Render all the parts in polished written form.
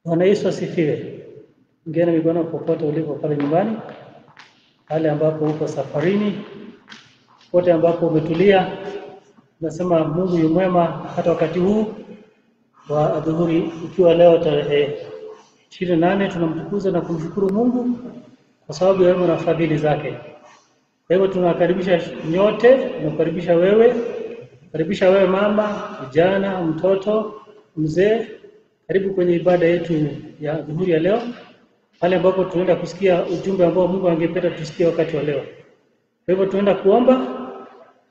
Bwana Yesu asifiwe. Ngeni mikono popote ulipo pale nyumbani, pale ambapo uko safarini, pote ambapo umetulia. Nasema Mungu yu mwema hata wakati huu wa adhuhuri, ikiwa leo tarehe 28. Tunamtukuza na kumshukuru Mungu kwa sababu ya wema na fadhili zake. Kwa hivyo tunakaribisha nyote, tunakaribisha wewe mama, kijana, mtoto, mzee. Karibu kwenye ibada yetu ya adhuhuri ya leo, pale ambapo tunaenda kusikia ujumbe ambao Mungu angependa tusikie wakati wa leo. Kwa hivyo tunaenda kuomba,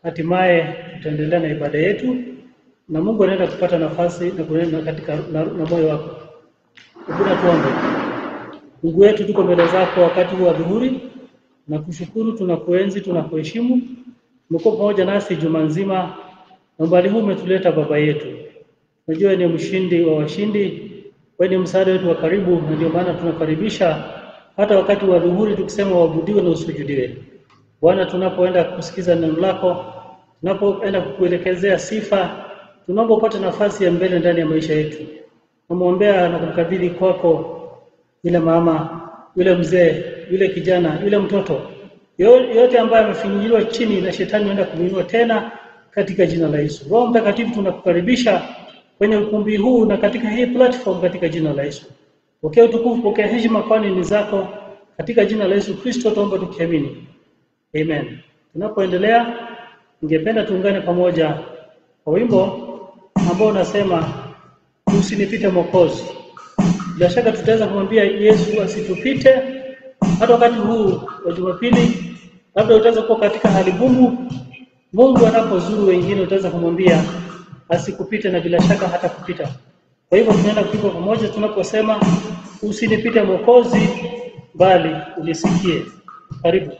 hatimaye tutaendelea na ibada yetu, na Mungu anaenda kupata nafasi na kunena katika na moyo wako. Hebu tuombe. Mungu wetu, tuko mbele zako wakati wa adhuhuri, na kushukuru, tunakuenzi, tunakuheshimu. Umekuwa pamoja nasi juma nzima, na mbali huu umetuleta Baba yetu. Unajua ni mshindi wa washindi, wewe ni msaada wetu wa karibu, na ndio maana tunakaribisha hata wakati wa adhuhuri tukisema waabudiwe na usujudiwe. Bwana, tunapoenda kusikiza neno lako, tunapoenda kukuelekezea sifa, tunaomba upate nafasi ya mbele ndani ya maisha yetu. Namuombea na kumkabidhi kwako yule mama, yule mzee, yule kijana, yule mtoto, yote ambaye amefinyiliwa chini na shetani anaenda kumuinua tena katika jina la Yesu. Roho Mtakatifu, tunakukaribisha kwenye ukumbi huu na katika hii platform katika jina la Yesu. Pokea utukufu, pokea heshima, kwani ni zako, katika jina la Yesu Kristo tuomba tukiamini. Amen. Tunapoendelea, ningependa tuungane pamoja kwa wimbo ambao unasema usinipite Mwokozi. Bila shaka tutaweza kumwambia Yesu asitupite hata wakati huu wa Jumapili. Labda utaweza kuwa katika hali ngumu, Mungu anapozuru wengine utaweza kumwambia asikupite, na bila shaka hata kupita. Kwa hivyo tunaenda kuimba pamoja tunaposema usinipite Mwokozi, bali unisikie. Karibu.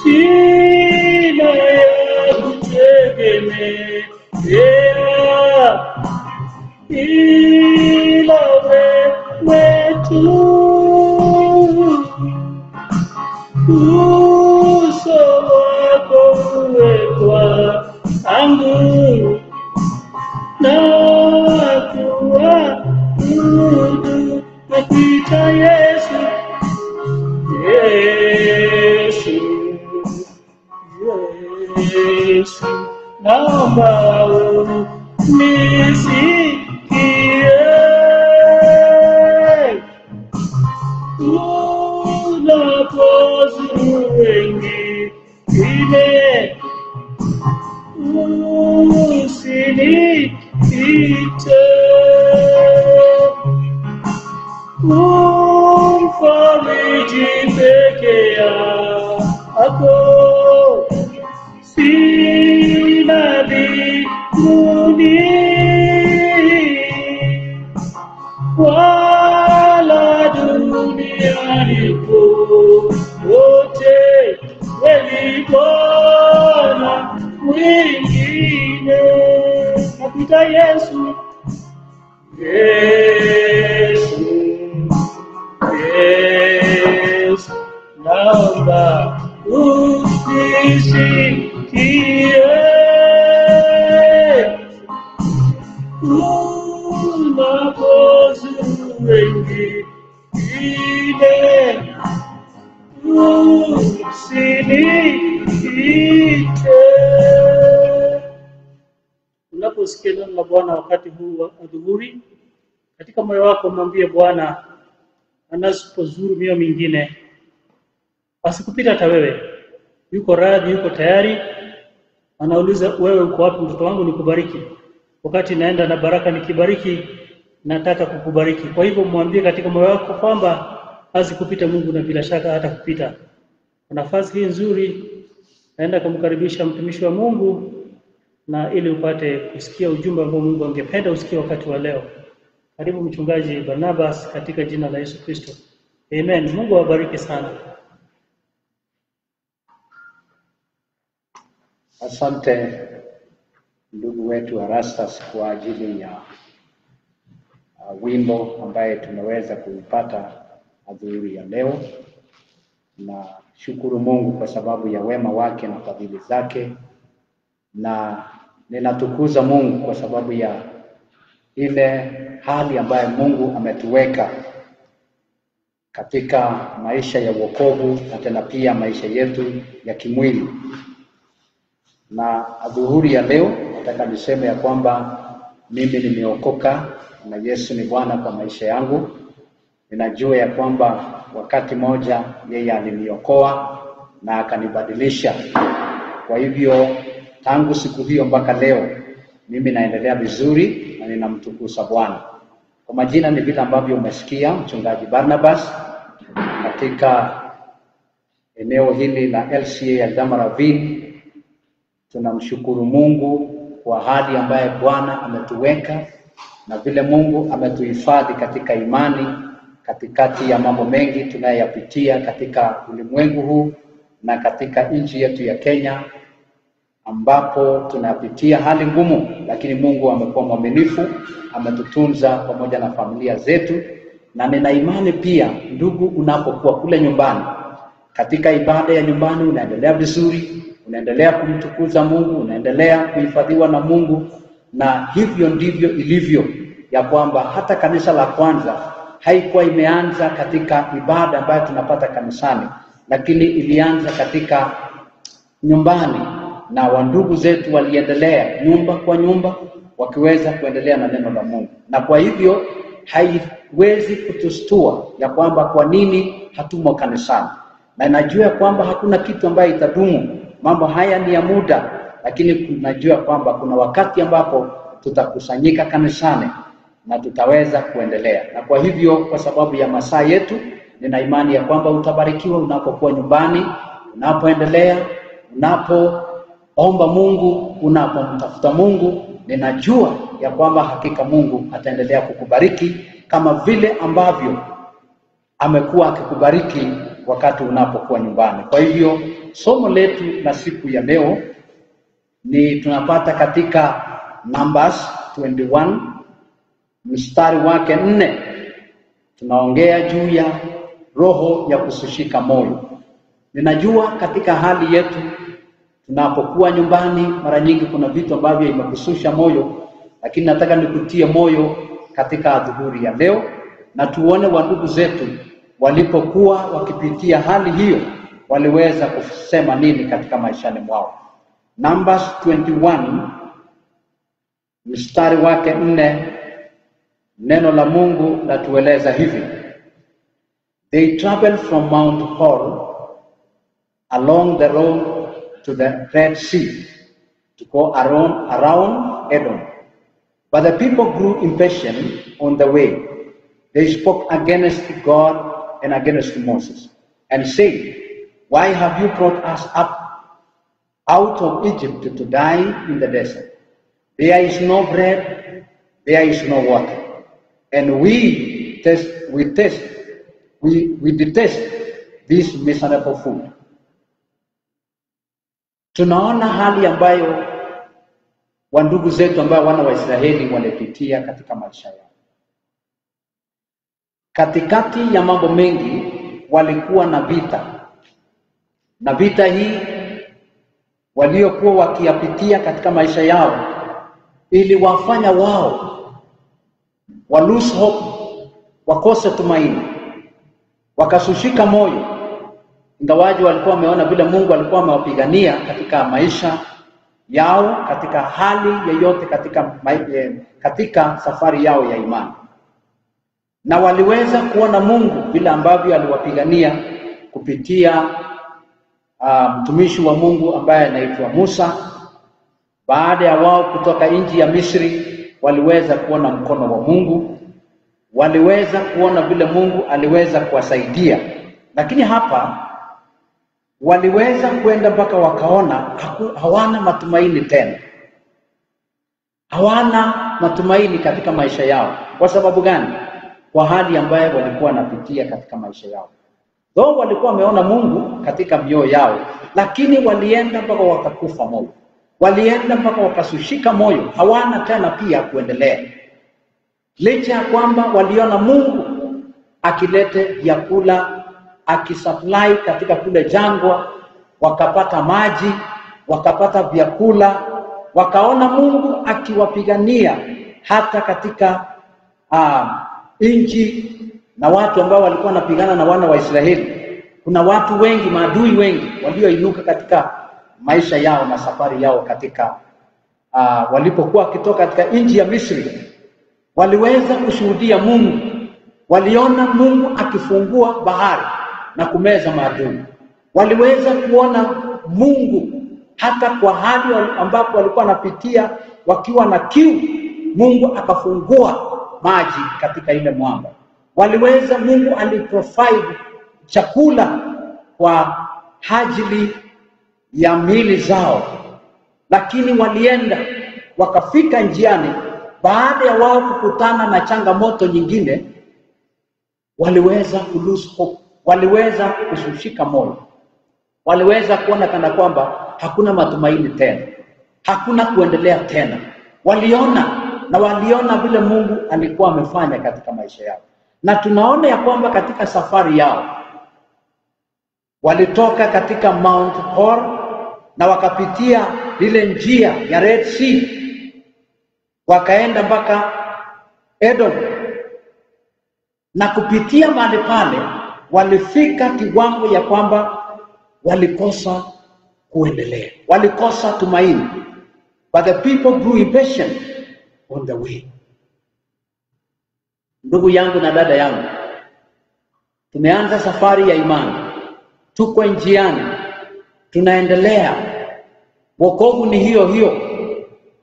See ila wewe tu. Uso wako uwe kwangu, na kuabudu nakuita Yesu, Yesu, Yesu. Naomba unisikie, unapozuru wengine, usiniite. Umfariji peke yako, sina mbinguni wala duniani popote, wewe Bwana mwingine. Nakuita Yesu, Yesu, Yesu. Naomba unisikie, unapozuru wengine, usiniite. Unaposikia neno la Bwana wakati huu wa adhuhuri, katika moyo wako mwambie Bwana, anapozuru mioyo mingine asikupita hata wewe. Yuko radhi, yuko tayari. Anauliza, wewe uko wapi mtoto wangu nikubariki? Wakati naenda na baraka nikibariki, nataka kukubariki. Kwa hivyo mwambie katika moyo wako kwamba asikupita Mungu, na bila shaka hata kupita. Nafasi hii nzuri, naenda kumkaribisha mtumishi wa Mungu, na ili upate kusikia ujumbe ambao Mungu angependa usikie wakati wa leo. Karibu mchungaji Barnabas, katika jina la Yesu Kristo. Amen. Mungu awabariki sana. Asante ndugu wetu wa Rastas kwa ajili ya wimbo ambaye tumeweza kuipata adhuhuri ya leo. Na shukuru Mungu kwa sababu ya wema wake na fadhili zake, na ninatukuza Mungu kwa sababu ya ile hali ambayo Mungu ametuweka katika maisha ya wokovu, na tena pia maisha yetu ya kimwili. Na adhuhuri ya leo nataka niseme ya kwamba mimi nimeokoka na Yesu ni Bwana kwa maisha yangu. Ninajua ya kwamba wakati moja yeye aliniokoa na akanibadilisha. Kwa hivyo tangu siku hiyo mpaka leo mimi naendelea vizuri na ninamtukuza Bwana. Kwa majina ni vile ambavyo umesikia, mchungaji Barnabas, katika eneo hili la LCA ya Damaraville. Tunamshukuru Mungu kwa hali ambaye Bwana ametuweka, na vile Mungu ametuhifadhi katika imani katikati ya mambo mengi tunayoyapitia katika ulimwengu huu na katika nchi yetu ya Kenya, ambapo tunapitia hali ngumu, lakini Mungu amekuwa mwaminifu, ametutunza pamoja na familia zetu. Na nina imani pia ndugu, unapokuwa kule nyumbani katika ibada ya nyumbani unaendelea vizuri, unaendelea kumtukuza Mungu, unaendelea kuhifadhiwa na Mungu. Na hivyo ndivyo ilivyo ya kwamba hata kanisa la kwanza haikuwa imeanza katika ibada ambayo tunapata kanisani, lakini ilianza katika nyumbani, na wandugu zetu waliendelea nyumba kwa nyumba wakiweza kuendelea na neno la Mungu. Na kwa hivyo haiwezi kutustua ya kwamba kwa nini hatumo kanisani. Na najua kwamba hakuna kitu ambayo itadumu. Mambo haya ni ya muda, lakini tunajua kwamba kuna wakati ambapo tutakusanyika kanisani na tutaweza kuendelea. Na kwa hivyo kwa sababu ya masaa yetu, nina imani ya kwamba utabarikiwa unapokuwa nyumbani, unapoendelea, unapoomba Mungu, unapomtafuta Mungu. Ninajua ya kwamba hakika Mungu ataendelea kukubariki kama vile ambavyo amekuwa akikubariki wakati unapokuwa nyumbani. Kwa hivyo somo letu la siku ya leo ni tunapata katika Numbers 21 mstari wake 4. Tunaongea juu ya roho ya kusushika moyo. Ninajua katika hali yetu tunapokuwa nyumbani mara nyingi kuna vitu ambavyo imekususha moyo, lakini nataka nikutie moyo katika adhuhuri ya leo na tuone wandugu zetu walipokuwa wakipitia hali hiyo waliweza kusema nini katika maishani mwao. Numbers 21 mstari wake 4, neno la Mungu latueleza hivi: They traveled from Mount Hor along the road to the Red Sea to go around Edom. But the people grew impatient on the way. They spoke against God and against Moses and said, Why have you brought us up out of Egypt to die in the desert? There is no bread, there is no water. And we detest this miserable food. Tunaona hali ambayo wandugu zetu ambao wana wa Israeli walipitia katika maisha yao. Katikati ya mambo mengi walikuwa na vita. Na vita hii waliokuwa wakiyapitia katika maisha yao ili wafanya wao wa lose hope, wakose tumaini, wakasushika moyo. Ingawaji walikuwa wameona vile Mungu alikuwa amewapigania katika maisha yao, katika hali yoyote, katika safari yao ya imani. Na waliweza kuona Mungu vile ambavyo aliwapigania kupitia mtumishi wa Mungu ambaye anaitwa Musa. Baada ya wao kutoka nchi ya Misri, waliweza kuona mkono wa Mungu, waliweza kuona vile Mungu aliweza kuwasaidia. Lakini hapa waliweza kwenda mpaka wakaona hawana matumaini tena. Hawana matumaini katika maisha yao. Kwa sababu gani? Kwa hali ambayo walikuwa wanapitia katika maisha yao. Though walikuwa wameona Mungu katika mioyo yao, lakini walienda mpaka wakakufa moyo. Walienda mpaka wakasushika moyo, hawana tena pia kuendelea. Licha ya kwamba waliona Mungu akilete vyakula, akisupply katika kule jangwa, wakapata maji, wakapata vyakula, wakaona Mungu akiwapigania hata katika nchi na watu ambao walikuwa wanapigana na wana wa Israeli. Kuna watu wengi, maadui wengi walioinuka katika maisha yao na safari yao katika walipokuwa wakitoka katika nchi ya Misri. Waliweza kushuhudia Mungu. Waliona Mungu akifungua bahari na kumeza maadui. Waliweza kuona Mungu hata kwa hali ambapo walikuwa wanapitia wakiwa na kiu, Mungu akafungua maji katika ile mwamba. Waliweza, Mungu aliprovide chakula kwa ajili ya miili zao. Lakini walienda wakafika njiani, baada ya wao kukutana na changamoto nyingine, waliweza kulose hope, waliweza kusushika moyo. Waliweza kuona kana kwamba hakuna matumaini tena, hakuna kuendelea tena. Waliona vile Mungu alikuwa amefanya katika maisha yao. Na tunaona ya kwamba katika safari yao walitoka katika Mount Hor na wakapitia ile njia ya Red Sea, wakaenda mpaka Edom. Na kupitia mahali pale walifika kiwango ya kwamba walikosa kuendelea, walikosa tumaini. But the people grew impatient on the way. Ndugu yangu na dada yangu, tumeanza safari ya imani, tuko njiani, tunaendelea. Wokovu ni hiyo hiyo.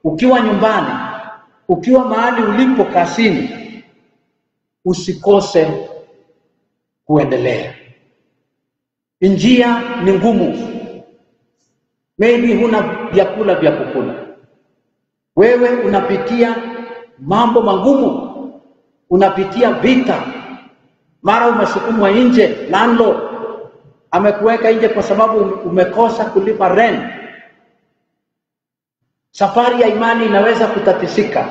Ukiwa nyumbani, ukiwa mahali ulipo kazini, usikose kuendelea. Njia ni ngumu. Maybe huna vyakula vya kukula. Wewe unapitia mambo magumu, unapitia vita. Mara umesukumwa nje, landlord amekuweka nje kwa sababu umekosa kulipa rent. Safari ya imani inaweza kutatisika.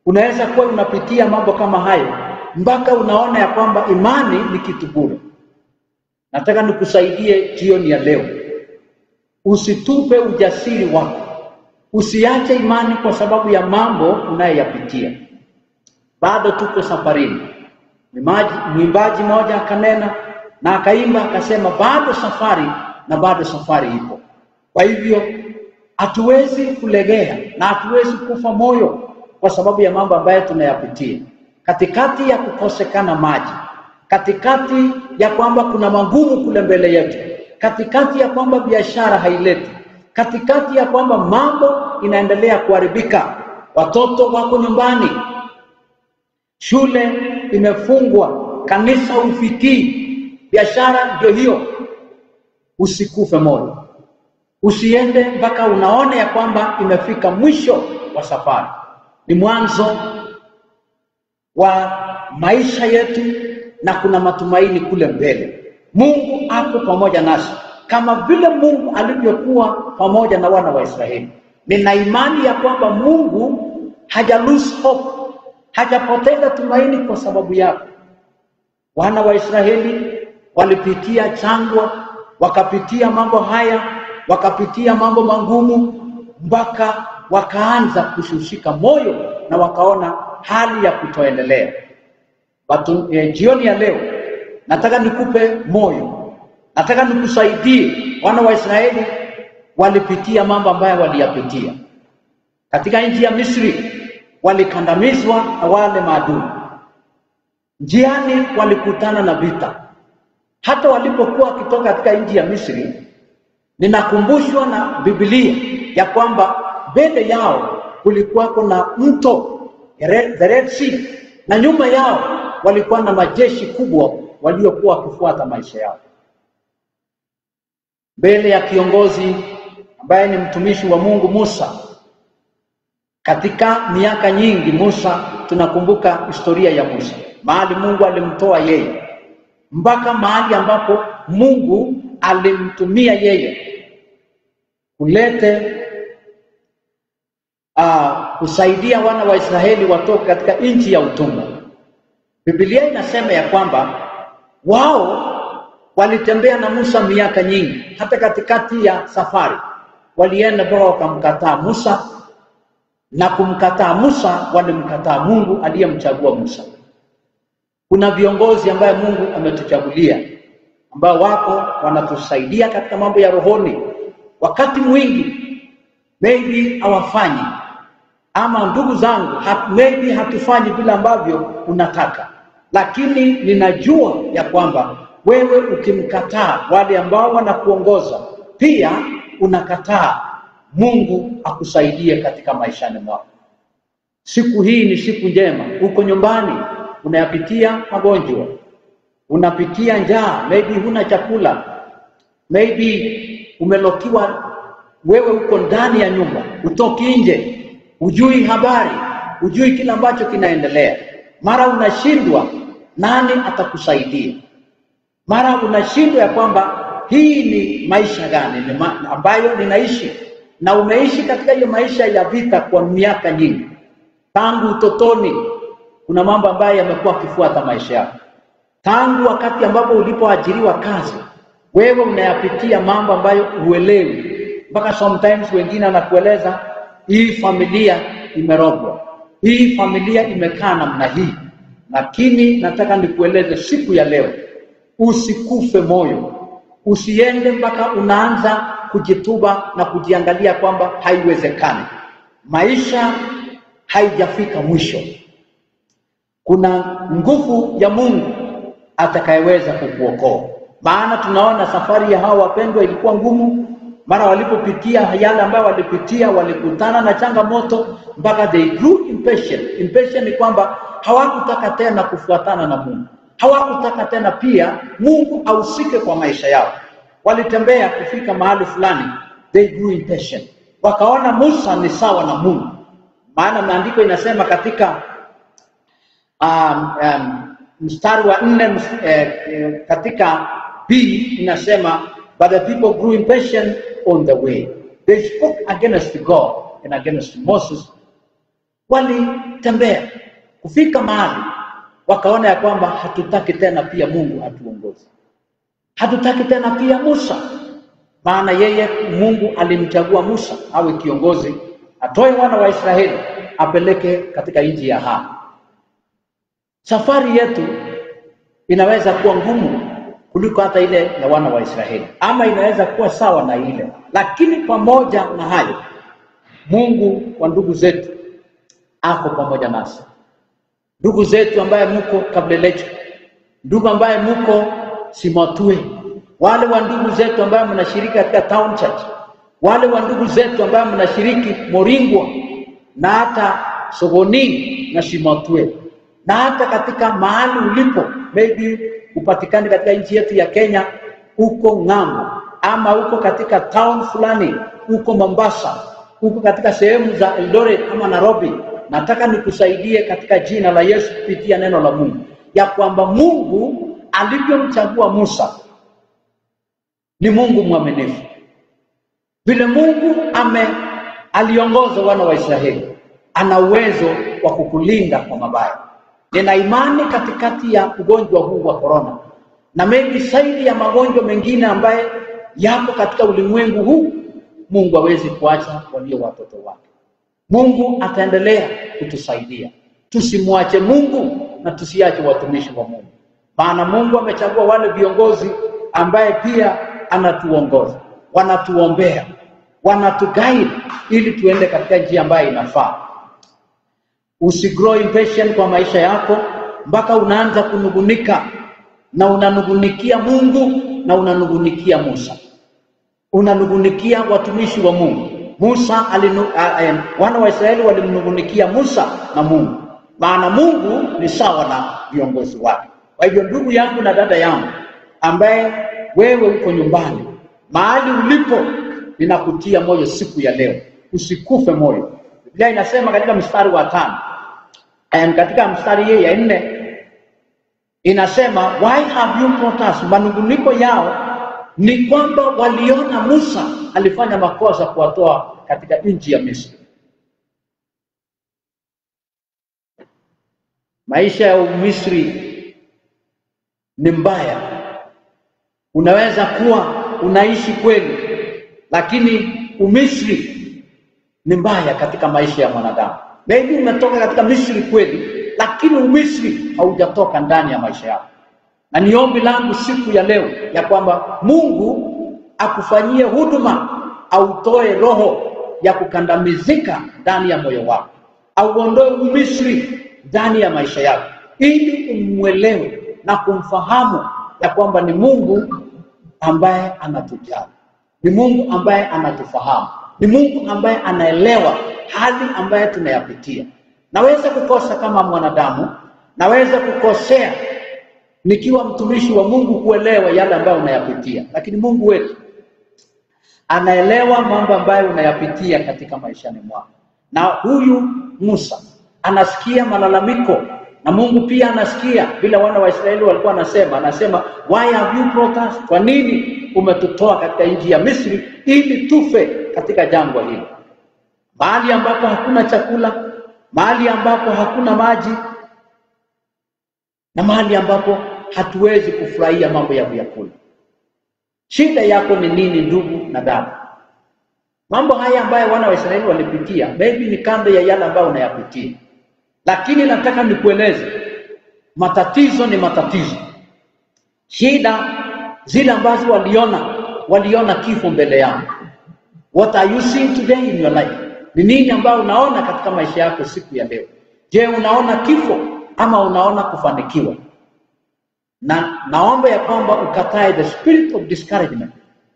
Unaweza kuwa unapitia mambo kama hayo mpaka unaona ya kwamba imani ni kitu bure. Nataka nikusaidie jioni ya leo. Usitupe ujasiri wako. Usiache imani kwa sababu ya mambo unayoyapitia. Bado tuko safarini. Mwimbaji mmoja akanena na akaimba akasema bado safari na bado safari ipo. Kwa hivyo hatuwezi kulegea na hatuwezi kufa moyo kwa sababu ya mambo ambayo tunayapitia. Katikati ya kukosekana maji, katikati ya kwamba kuna magumu kule mbele yetu, katikati ya kwamba biashara haileti, katikati ya kwamba mambo inaendelea kuharibika, watoto wako nyumbani, shule imefungwa, kanisa ufikii, biashara ndio hiyo, usikufe moyo. Usiende mpaka unaona ya kwamba imefika mwisho wa safari. Ni mwanzo wa maisha yetu na kuna matumaini kule mbele. Mungu ako pamoja nasi kama vile Mungu alivyokuwa pamoja na wana wa Israeli. Nina imani ya kwamba Mungu haja lose hope, hajapoteza tumaini kwa sababu yako. Wana wa Israeli walipitia jangwa, wakapitia mambo haya, wakapitia mambo magumu mpaka wakaanza kushushika moyo na wakaona hali ya kutoendelea. Jioni ya leo nataka nikupe moyo. Nataka nikusaidie. Wana wa Israeli walipitia mambo ambayo waliyapitia. Katika nchi ya Misri walikandamizwa na wale maadui. Njiani walikutana na vita. Hata walipokuwa wakitoka katika nchi ya Misri, ninakumbushwa na Biblia ya kwamba mbele yao kulikuwa na mto the Red Sea, na nyuma yao walikuwa na majeshi kubwa waliokuwa wakifuata maisha yao. Mbele ya kiongozi ambaye ni mtumishi wa Mungu Musa. Katika miaka nyingi Musa, tunakumbuka historia ya Musa, mahali Mungu alimtoa yeye mpaka mahali ambapo Mungu alimtumia yeye kulete kusaidia wana wa Israeli watoke katika nchi ya utumwa. Biblia inasema ya kwamba wao walitembea na Musa miaka nyingi. Hata katikati ya safari walienda mpaka wakamkataa Musa, na kumkataa Musa walimkataa Mungu aliyemchagua Musa. Kuna viongozi ambaye Mungu ametuchagulia ambao wako wanatusaidia katika mambo ya rohoni. Wakati mwingi maybe hawafanyi, ama ndugu zangu maybe hatufanyi vile ambavyo unataka, lakini ninajua ya kwamba wewe ukimkataa wale ambao wanakuongoza, pia unakataa Mungu akusaidie katika maishani mwako. Siku hii ni siku njema. Uko nyumbani unayapitia magonjwa, unapitia njaa, maybe huna chakula, maybe umelokiwa, wewe uko ndani ya nyumba, utoki nje, hujui habari, hujui kile ambacho kinaendelea. Mara unashindwa nani atakusaidia. Mara unashindwa ya kwamba hii ni maisha gani ambayo ninaishi, na umeishi katika hiyo maisha ya vita kwa miaka nyingi. Tangu utotoni kuna mambo ambayo yamekuwa kifuata maisha yako. Tangu wakati ambapo ulipoajiriwa kazi, wewe unayapitia mambo ambayo huelewi. Mpaka sometimes wengine wanakueleza hii familia imerogwa, hii familia imekaa namna hii. Lakini nataka nikueleze siku ya leo, usikufe moyo. Usiende mpaka unaanza kujituba na kujiangalia kwamba haiwezekani. Maisha haijafika mwisho. Kuna nguvu ya Mungu atakayeweza kukuokoa. Maana tunaona safari ya hao wapendwa ilikuwa ngumu. Mara walipopitia yale ambayo walipitia, walikutana na changamoto mpaka they grew impatient. Impatient ni kwamba hawakutaka tena kufuatana na Mungu. Hawakutaka tena pia Mungu ahusike kwa maisha yao. Walitembea kufika mahali fulani, they grew impatient. Wakaona Musa ni sawa na Mungu. Maana maandiko inasema katika mstari wa 4 katika B inasema, but the people grew impatient on the way. They spoke against God and against Moses, walitembea kufika mahali wakaona ya kwamba hatutaki tena pia Mungu atuongoze. Hatutaki tena pia Musa. Maana yeye Mungu alimchagua Musa awe kiongozi, atoe wana wa Israeli apeleke katika nchi ya ahadi. Safari yetu inaweza kuwa ngumu kuliko hata ile ya wana wa Israeli, ama inaweza kuwa sawa na ile, lakini pamoja na hayo Mungu wa ndugu zetu ako pamoja nasi. Ndugu zetu ambaye mko Kablelecho, ndugu ambaye mko Simotue, wale wa ndugu zetu ambaye mnashiriki katika Town Church, wale wa ndugu zetu ambaye mnashiriki Moringwa na hata Sogoni na Simotue, na hata katika mahali ulipo, maybe upatikane katika nchi yetu ya Kenya, uko ng'ambo, ama uko katika town fulani, uko Mombasa, uko katika sehemu za Eldoret ama Nairobi, nataka nikusaidie katika jina la Yesu kupitia neno la Mungu ya kwamba Mungu alivyomchagua Musa ni Mungu mwaminifu. Vile Mungu aliongoza wana wa Israeli, ana uwezo wa kukulinda kwa mabaya. Nina imani katikati ya ugonjwa huu wa corona, na maybe zaidi ya magonjwa mengine ambaye yako katika ulimwengu huu, Mungu hawezi kuacha walio watoto wake. Mungu ataendelea kutusaidia. Tusimwache Mungu na tusiache watumishi wa Mungu. Maana Mungu amechagua wale viongozi ambaye pia anatuongoza, wanatuombea, wanatuguide ili tuende katika njia ambayo inafaa. Usigrow impatient kwa maisha yako mpaka unaanza kunugunika, na unanugunikia Mungu na unanugunikia Musa. Unanugunikia watumishi wa Mungu. Wana wa Israeli walimnugunikia Musa na Mungu. Maana Mungu ni sawa na viongozi wake. Kwa hivyo ndugu yangu na dada yangu ambaye wewe uko nyumbani, mahali ulipo, ninakutia moyo siku ya leo. Usikufe moyo. Biblia inasema katika mstari wa 5, katika mstari ya 4 inasema, why have you brought us? Manunguniko yao ni kwamba waliona Musa alifanya makosa kuwatoa katika nchi ya Misri. Maisha ya Misri ni mbaya. Unaweza kuwa unaishi kweli, lakini Umisri ni mbaya katika maisha ya mwanadamu. Maybe umetoka katika Misri kweli, lakini Umisri haujatoka ndani ya maisha yako. Na ni ombi langu siku ya leo ya kwamba Mungu akufanyie huduma, autoe roho ya kukandamizika ndani ya moyo wako, auondoe Umisri ndani ya maisha yako, ili umwelewe na kumfahamu ya kwamba ni Mungu ambaye anatujali, ni Mungu ambaye anatufahamu, ni Mungu ambaye anaelewa hali ambayo tunayapitia. Naweza kukosa kama mwanadamu, naweza kukosea nikiwa mtumishi wa Mungu kuelewa yale ambayo unayapitia, lakini Mungu wetu anaelewa mambo ambayo unayapitia katika maishani mwako. Na huyu Musa anasikia malalamiko, na Mungu pia anasikia vile wana wa Israeli walikuwa anasema, why have you brought us? Kwa nini umetutoa katika nchi ya Misri ili tufe katika jangwa hili? Mahali ambapo hakuna chakula, mahali ambapo hakuna maji, na mahali ambapo hatuwezi kufurahia mambo ya vyakula. Shida yako ni nini ndugu na dada? Mambo haya ambayo wana wa Israeli walipitia, maybe ni kando ya yale ambayo unayapitia. Lakini nataka nikueleze, matatizo ni matatizo. Shida zile ambazo waliona kifo mbele yao. What are you seeing today in your life? Ni nini ambayo unaona katika maisha yako siku ya leo? Je, unaona kifo ama unaona kufanikiwa? Na naomba ya kwamba ukatae the spirit of discouragement,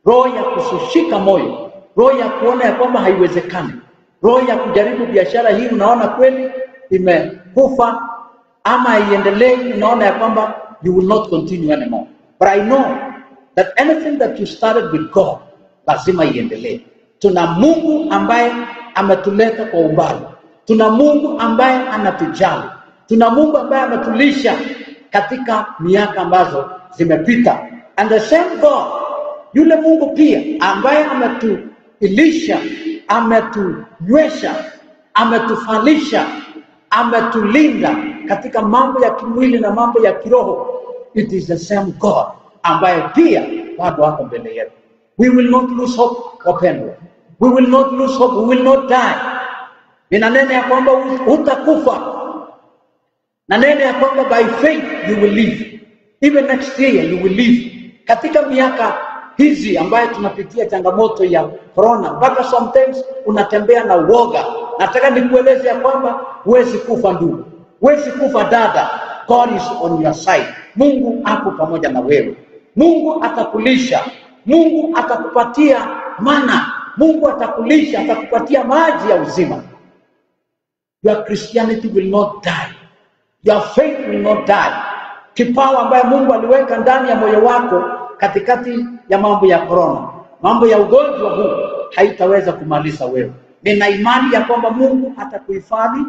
roho ya kusushika moyo, roho ya kuona ya kwamba haiwezekani, roho ya kujaribu biashara hii unaona kweli imekufa ama iendelee, unaona ya kwamba you will not continue anymore. But I know that anything that you started with God lazima iendelee. Tuna Mungu ambaye ametuleta kwa umbali. Tuna Mungu ambaye anatujali. Tuna Mungu ambaye ametulisha katika miaka ambazo zimepita. And the same God, yule Mungu pia ambaye ametulisha, ametunywesha, ametufalisha, ametulinda katika mambo ya kimwili na mambo ya kiroho. It is the same God ambaye pia bado wako mbele yetu. We will not lose hope, wapendwa. We will not lose hope, we will not die. Ninanena ya kwamba hutakufa. Nanena ya kwamba by faith you will live. Even next year you will live. Katika miaka hizi ambayo tunapitia changamoto ya corona, mpaka sometimes unatembea na uoga. Nataka nikueleze ya kwamba huwezi kufa ndugu, huwezi kufa dada. God is on your side. Mungu ako pamoja na wewe. Mungu atakulisha. Mungu atakupatia mana. Mungu atakulisha, atakupatia maji ya uzima. Your Christianity will not die. Your faith will not die. Kipawa ambaye Mungu aliweka ndani ya moyo wako katikati ya mambo ya corona, mambo ya ugonjwa huu, haitaweza kumaliza wewe. Nina imani ya kwamba Mungu atakuhifadhi,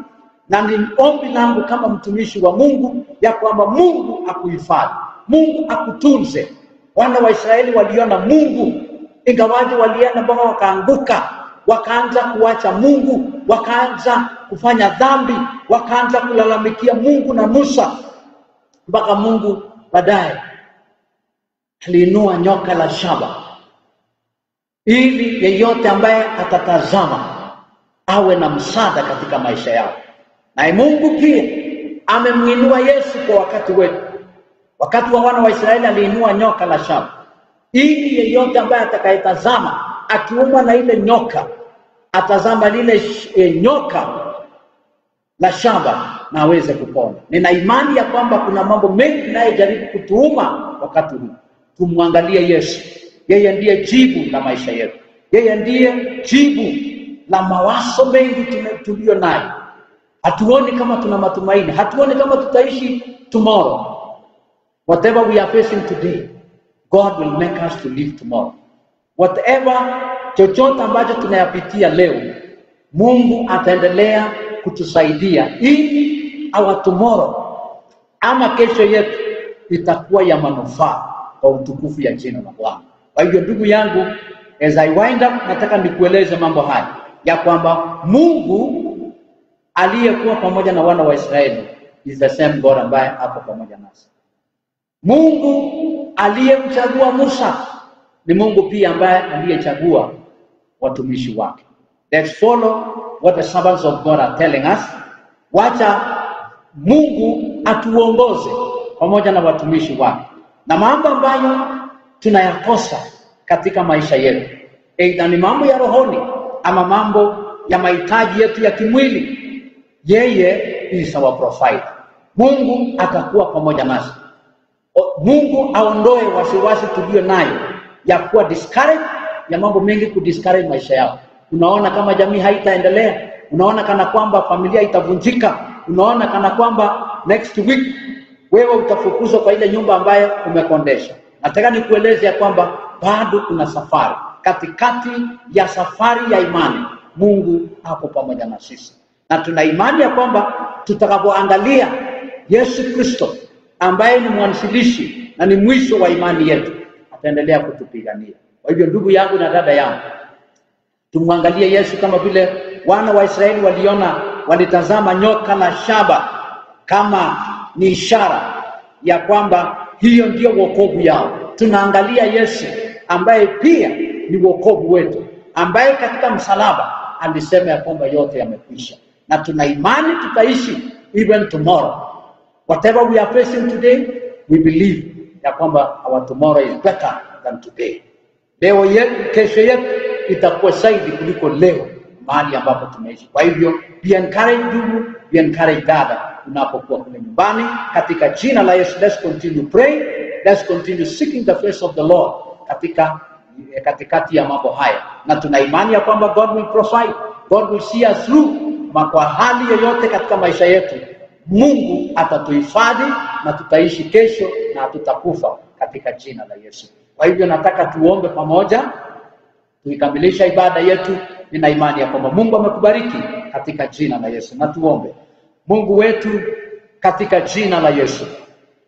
na ni ombi langu kama mtumishi wa Mungu ya kwamba Mungu akuhifadhi, Mungu akutunze. Wana wa Israeli waliona Mungu, ingawaje walienda mpaka wakaanguka, wakaanza kuacha Mungu, wakaanza kufanya dhambi, wakaanza kulalamikia Mungu na Musa, mpaka Mungu baadaye aliinua nyoka la shaba ili yeyote ambaye atatazama awe na msaada katika maisha yao. Na Mungu pia amemuinua Yesu kwa wakati wetu. Wakati wa wana wa Israeli aliinua nyoka la shaba ili yeyote ambaye atakayetazama akiumwa na ile nyoka, atazama lile nyoka la shaba na aweze kupona. Nina imani ya kwamba kuna mambo mengi yanayojaribu kutuuma wakati huu. Tumwangalie Yesu. Yeye ndiye jibu la maisha yetu. Yeye ndiye jibu la mawazo mengi tulio nayo. Hatuoni kama tuna matumaini. Hatuoni kama tutaishi tomorrow. Whatever we are facing today, God will make us to live tomorrow. Whatever, chochote ambacho tunayapitia leo, Mungu ataendelea kutusaidia ili our tomorrow ama kesho yetu itakuwa ya manufaa kwa utukufu ya jina la Bwana. Kwa hivyo ndugu yangu, as I wind up, nataka nikueleze mambo haya ya kwamba Mungu aliyekuwa pamoja na wana wa Israeli is the same God ambaye ako pamoja nasi. Mungu aliyemchagua Musa ni Mungu pia ambaye aliyechagua watumishi wake. Let's follow what the servants of God are telling us. Wacha Mungu atuongoze pamoja na watumishi wake. Na mambo ambayo tunayakosa katika maisha yetu, aidha ni mambo ya rohoni ama mambo ya mahitaji yetu ya kimwili, yeye is our provider. Mungu atakuwa pamoja nasi. Mungu aondoe wasiwasi tulio nayo ya kuwa discouraged, ya mambo mengi kudiscourage maisha yao. Unaona kama jamii haitaendelea, unaona kana kwamba familia itavunjika, unaona kana kwamba next week wewe utafukuzwa kwa ile nyumba ambayo umekondesha. Nataka nikueleze ya kwamba bado kuna safari. Katikati ya safari ya imani, Mungu ako pamoja na sisi. Na tuna imani ya kwamba tutakapoangalia Yesu Kristo ambaye ni mwanzilishi na ni mwisho wa imani yetu, ataendelea kutupigania. Kwa hivyo ndugu yangu na dada yangu, tumwangalie Yesu kama vile wana wa Israeli walitazama nyoka la shaba kama ni ishara ya kwamba hiyo ndio wokovu yao. Tunaangalia Yesu ambaye pia ni wokovu wetu, ambaye katika msalaba alisema ya kwamba yote yamekwisha. Na tuna imani tutaishi even tomorrow. Whatever we are facing today, we believe ya kwamba our tomorrow is better than today. Leo yetu, kesho yetu itakuwa zaidi kuliko leo mahali ambapo tunaishi. Kwa hivyo, be encouraged ndugu, be encouraged dada, unapokuwa kule nyumbani. Katika jina la Yesu, let's continue praying, let's continue seeking the face of the Lord katikati ya mambo haya. Na tuna imani ya kwamba God will provide, God will see us through. Kwa hali yoyote katika maisha yetu, Mungu atatuhifadhi na tutaishi kesho na tutakufa katika jina la Yesu. Kwa hivyo nataka tuombe pamoja, tuikamilisha ibada yetu. Nina imani ya kwamba Mungu amekubariki katika jina la Yesu. Na tuombe. Mungu wetu, katika jina la Yesu,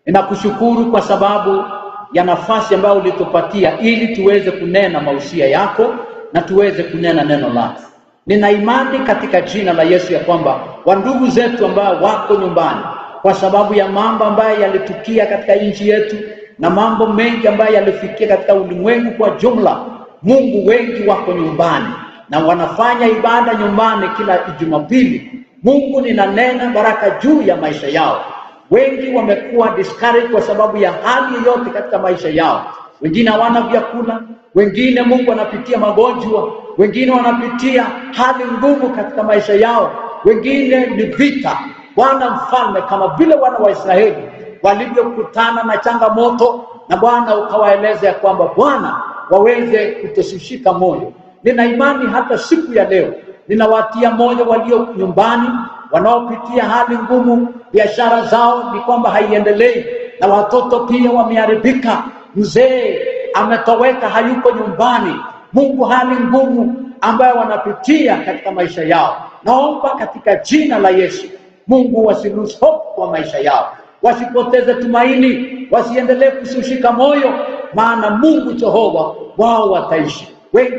ninakushukuru kwa sababu ya nafasi ambayo ulitupatia ili tuweze kunena mausia yako na tuweze kunena neno lako. Nina imani katika jina la Yesu ya kwamba wandugu zetu ambao wako nyumbani kwa sababu ya mambo ambayo yalitukia katika nchi yetu na mambo mengi ambayo yalifikia katika ulimwengu kwa jumla, Mungu wengi wako nyumbani na wanafanya ibada nyumbani kila Jumapili. Mungu ninanena baraka juu ya maisha yao. Wengi wamekuwa discouraged kwa sababu ya hali yote katika maisha yao. Wengine hawana vyakula, wengine Mungu anapitia magonjwa, wengine wanapitia hali ngumu katika maisha yao, wengine ni vita. Bwana mfalme, kama vile wana wa Israeli walivyokutana na changamoto, na Bwana ukawaeleza ya kwamba Bwana waweze kutoshika moyo. Nina imani hata siku ya leo ninawatia moyo walio nyumbani wanaopitia hali ngumu, biashara zao ni kwamba haiendelei, na watoto pia wameharibika, mzee ametoweka, hayuko nyumbani. Mungu, hali ngumu ambayo wanapitia katika maisha yao, naomba katika jina la Yesu, Mungu wasilose hope kwa maisha yao, wasipoteze tumaini, wasiendelee kushika moyo, maana Mungu Jehova wao wataishi. Wengi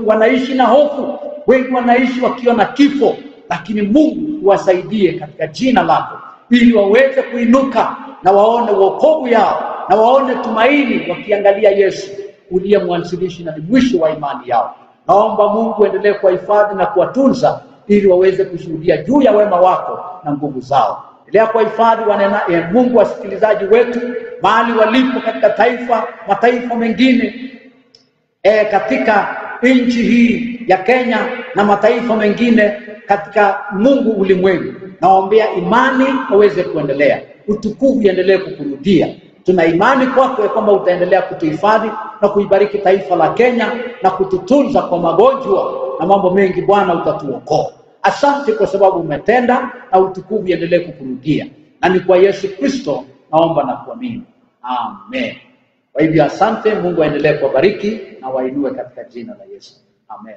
wanaishi na hofu, wengi wanaishi wakiona kifo, lakini Mungu wasaidie katika jina lako, ili waweze kuinuka na waone wokovu yao na waone tumaini, wakiangalia Yesu uliye mwanzilishi na mwisho wa imani yao. Naomba Mungu endelee kuwahifadhi na kuwatunza, ili waweze kushuhudia juu ya wema wako na nguvu zao. Endelea kuwahifadhi Mungu wasikilizaji wetu mahali walipo katika mataifa mengine katika nchi hii ya Kenya na mataifa mengine katika Mungu ulimwengu. Naombea imani waweze kuendelea, utukufu uendelee kukurudia. Tuna imani kwako kwamba utaendelea kutuhifadhi na kuibariki taifa la Kenya na kututunza kwa magonjwa na mambo mengi. Bwana, utatuokoa. Asante kwa sababu umetenda, na utukufu uendelee kukurudia. Na ni kwa Yesu Kristo naomba na kuamini. Amen. Kwa hivyo asante. Mungu aendelee kuwabariki na wainue katika jina la Yesu. Amen.